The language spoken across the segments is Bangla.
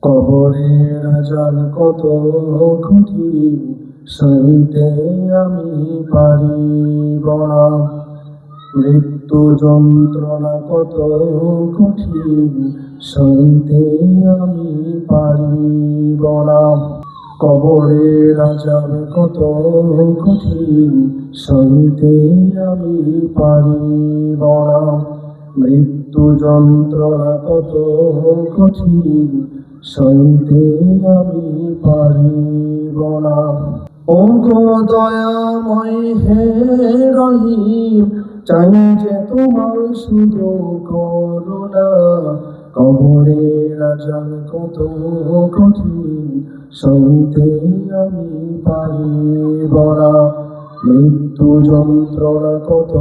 কবরের আযাব কত কঠিন, সইতে আমি পারিব না। মৃত্যু যন্ত্রণা কত কঠিন, সইতে আমি পারিব না। কবরের আযাব কত কঠিন, সইতে আমি পারিব না। মৃত্যু যন্ত্রণা কত কঠিন, সইতে আমি পারিব না। ও গো দয়াময় হে রহিম, চাই যে তোমার শুধু করুণা। কবরের আযাব কত কঠিন, সইতে আমি পারিব না। মৃত্যু যন্ত্রণা কত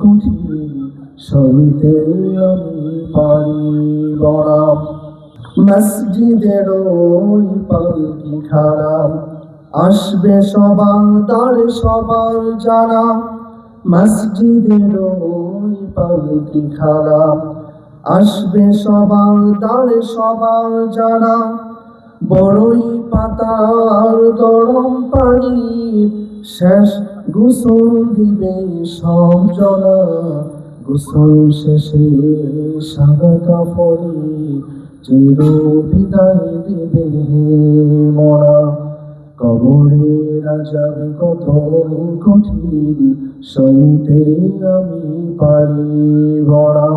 কঠিন, সইতে আমি পারিব না। মসজিদের ওই পালকি খানা, আসবে সবার দ্বারে সবার জানা। মসজিদের ওই পালকি খানা, আসবে সবার দ্বারে সবার জানা। বড়ই পাতার গরম পানি, শেষ গোসল দিবে সব জনা। গোসল শেষে সাদা কাফনে চির বিদায় দিবে মরা। কবরের আযাব কত কঠিন, সইতে আমি পারিব না।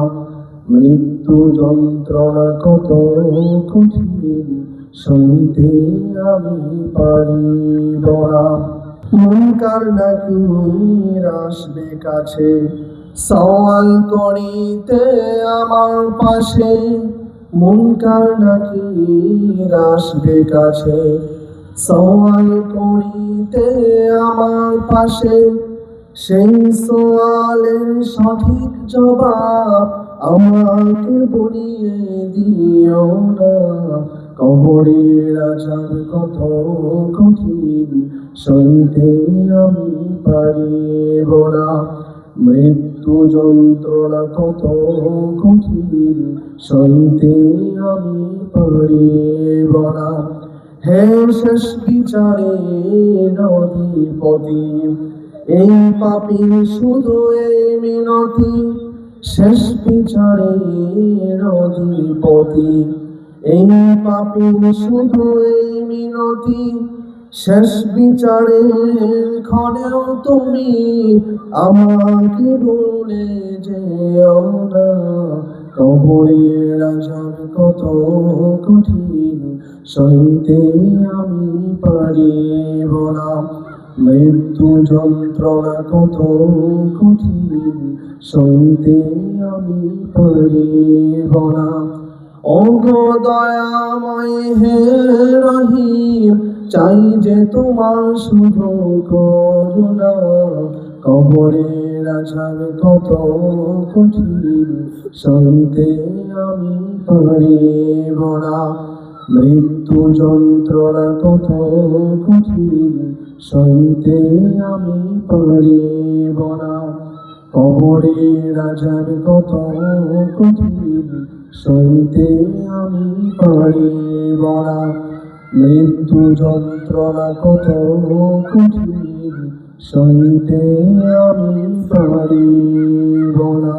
মৃত্যু যন্ত্রণা কত কঠিন, সইতে আমি পারিব না। মুনকার নাকির আসবে কাছে, সওয়াল করিতে আমার পাশে। মুনকার নাকির আসবে কাছে, সওয়াল করিতে আমার পাশে। সেই সওয়ালের সঠিক জবাব আমাকে বলিয়ে দিও না। কবরের আযাব কত কঠিন, সইতে আমি পারিব না। মৃত্যু যন্ত্রণা কত কঠিন, সইতে আমি পারিব না। হে শেষ বিচারের অধিপতি, এই পাপী শুধু এই মিনতি। শেষ বিচারের অধিপতি, এই পাপী শুধু এই মিনতি। শেষ বিচারের ক্ষণেও তুমি আমাকে ভুলে যেও না। কবরের আযাব কত কঠিন, সইতে আমি পারিব না। মৃত্যু যন্ত্রণা কত কঠিন, সইতে আমি পারিব না। ও গো দয়াময় হে রহিম, চাই যে তোমার শুধু করুণা। কবরের আযাব কত কঠিন, সইতে আমি পারিব না। মৃত্যু যন্ত্রণা কত কঠিন, সইতে আমি পারিব না। কবরের আযাব কত কঠিন, সইতে আমি পারিব না। মৃত্যু যন্ত্রণা কত কঠিন, সইতে আমি পারিব না।